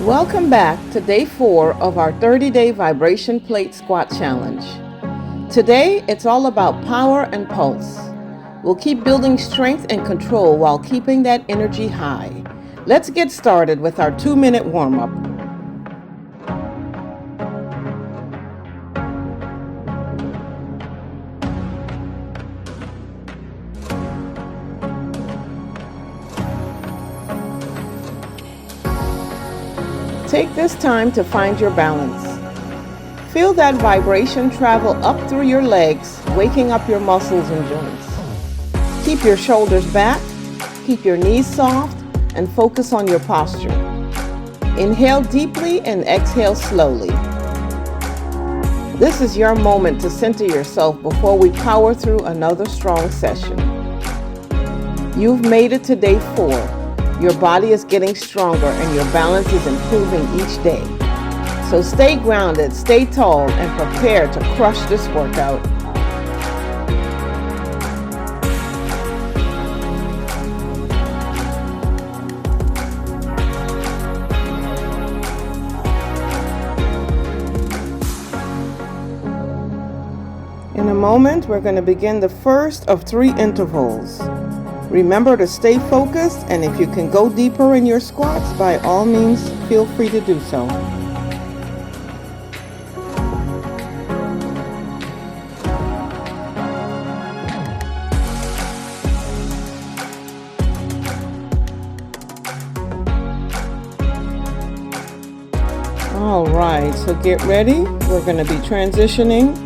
Welcome back to day 4 of our 30-day vibration plate squat challenge. Today, it's all about power and pulse. We'll keep building strength and control while keeping that energy high. Let's get started with our 2-minute warm-up. Take this time to find your balance. Feel that vibration travel up through your legs, waking up your muscles and joints. Keep your shoulders back, keep your knees soft, and focus on your posture. Inhale deeply and exhale slowly. This is your moment to center yourself before we power through another strong session. You've made it to day 4. Your body is getting stronger and your balance is improving each day. So stay grounded, stay tall, and prepare to crush this workout. In a moment, we're going to begin the first of 3 intervals. Remember to stay focused, and if you can go deeper in your squats, by all means, feel free to do so. All right, so get ready. We're going to be transitioning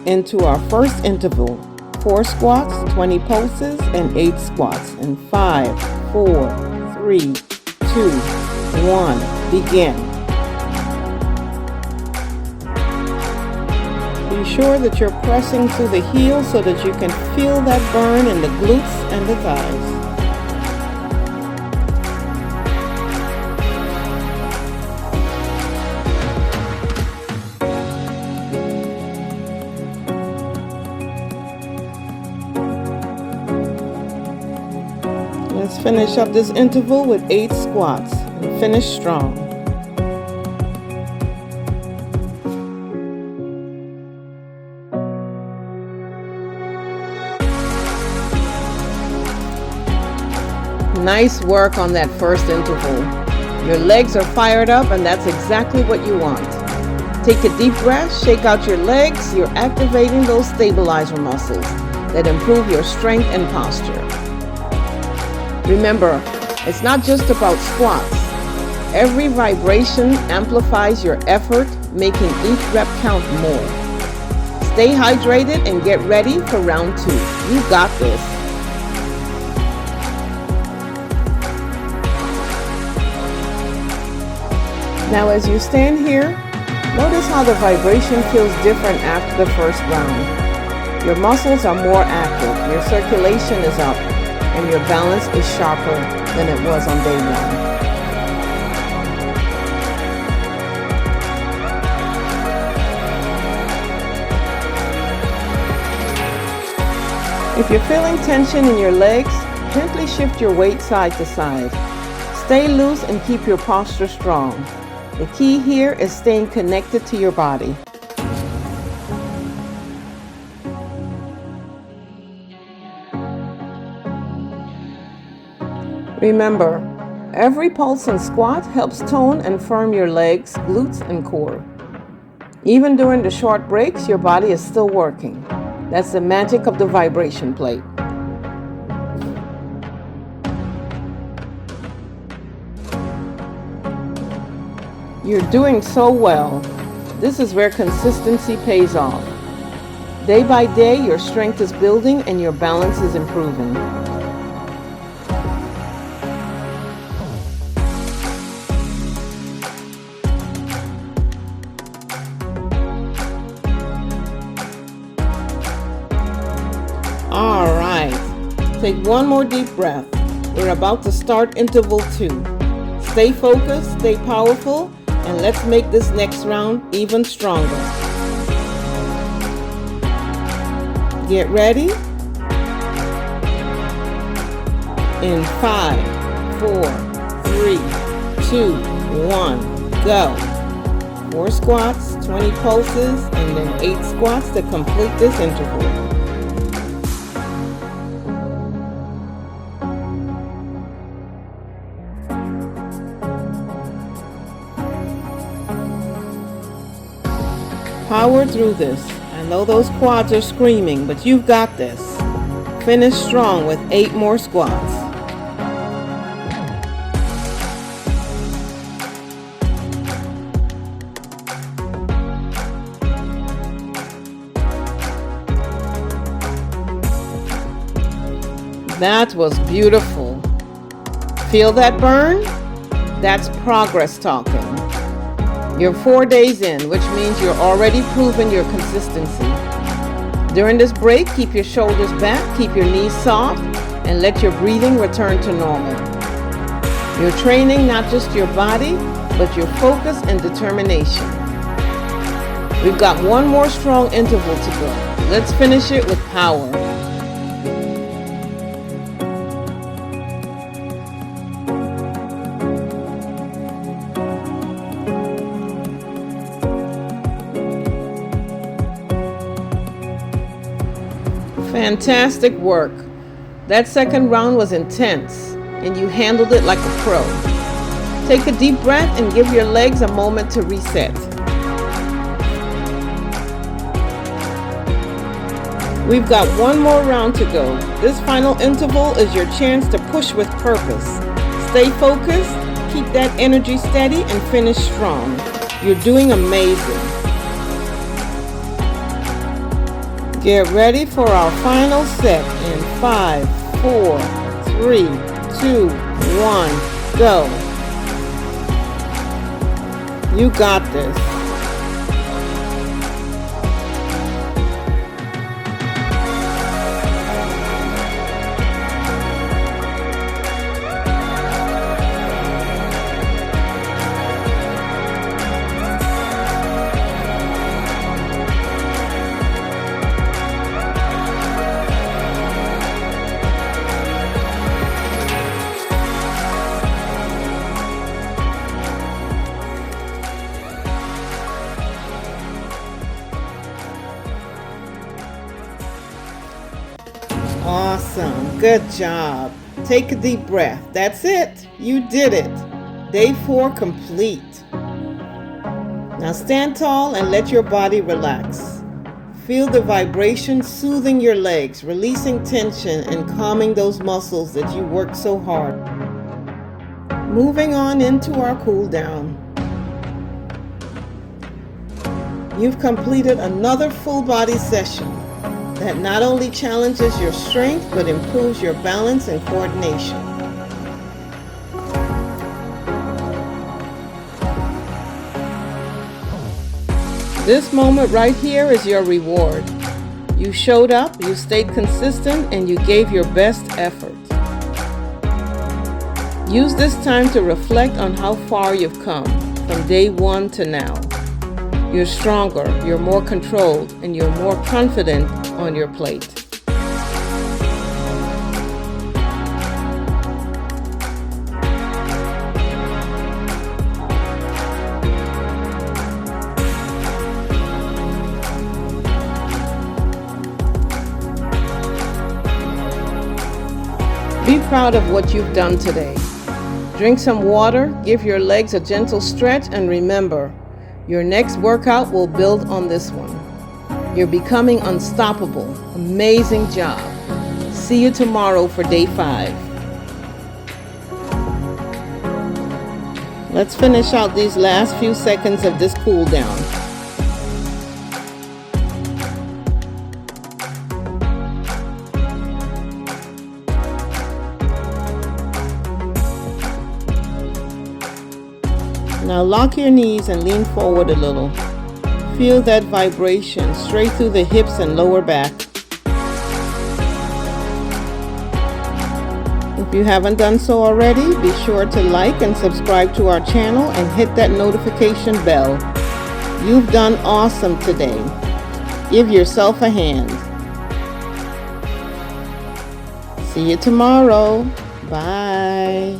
into our first interval. 4 squats, 20 pulses, and 8 squats. In 5, 4, 3, 2, 1, begin. Be sure that you're pressing to the heels so that you can feel that burn in the glutes and the thighs. Let's finish up this interval with 8 squats and finish strong. Nice work on that first interval. Your legs are fired up, and that's exactly what you want. Take a deep breath, shake out your legs. You're activating those stabilizer muscles that improve your strength and posture. Remember, it's not just about squats. Every vibration amplifies your effort, making each rep count more. Stay hydrated and get ready for round 2. You got this. Now as you stand here, notice how the vibration feels different after the first round. Your muscles are more active, your circulation is up, and your balance is sharper than it was on day 1. If you're feeling tension in your legs, gently shift your weight side to side. Stay loose and keep your posture strong. The key here is staying connected to your body. Remember, every pulse and squat helps tone and firm your legs, glutes, and core. Even during the short breaks, your body is still working. That's the magic of the vibration plate. You're doing so well. This is where consistency pays off. Day by day, your strength is building and your balance is improving. All right, take one more deep breath. We're about to start interval 2. Stay focused, stay powerful, and let's make this next round even stronger. Get ready. In 5, 4, 3, 2, 1. go. 4 squats, 20 pulses, and then 8 squats to complete this interval. Power through this. I know those quads are screaming, but you've got this. Finish strong with 8 more squats. That was beautiful. Feel that burn? That's progress talking. You're 4 days in, which means you're already proving your consistency. During this break, keep your shoulders back, keep your knees soft, and let your breathing return to normal. You're training not just your body, but your focus and determination. We've got one more strong interval to go. Let's finish it with power. Fantastic work. That second round was intense, and you handled it like a pro. Take a deep breath and give your legs a moment to reset. We've got one more round to go. This final interval is your chance to push with purpose. Stay focused, keep that energy steady, and finish strong. You're doing amazing. Get ready for our final set in 5, 4, 3, 2, 1, go. You got this. Awesome. Good job. Take a deep breath. That's it. You did it. Day 4 complete. Now stand tall and let your body relax. Feel the vibration soothing your legs, releasing tension and calming those muscles that you worked so hard. Moving on into our cool down. You've completed another full body session that not only challenges your strength but improves your balance and coordination. This moment right here is your reward. You showed up, you stayed consistent, and you gave your best effort. Use this time to reflect on how far you've come from day 1 to now. You're stronger, you're more controlled, and you're more confident on your plate. Be proud of what you've done today. Drink some water, give your legs a gentle stretch, and remember, your next workout will build on this one. You're becoming unstoppable. Amazing job. See you tomorrow for day 5. Let's finish out these last few seconds of this cool down. Now lock your knees and lean forward a little. Feel that vibration straight through the hips and lower back. If you haven't done so already, be sure to like and subscribe to our channel and hit that notification bell. You've done awesome today. Give yourself a hand. See you tomorrow. Bye.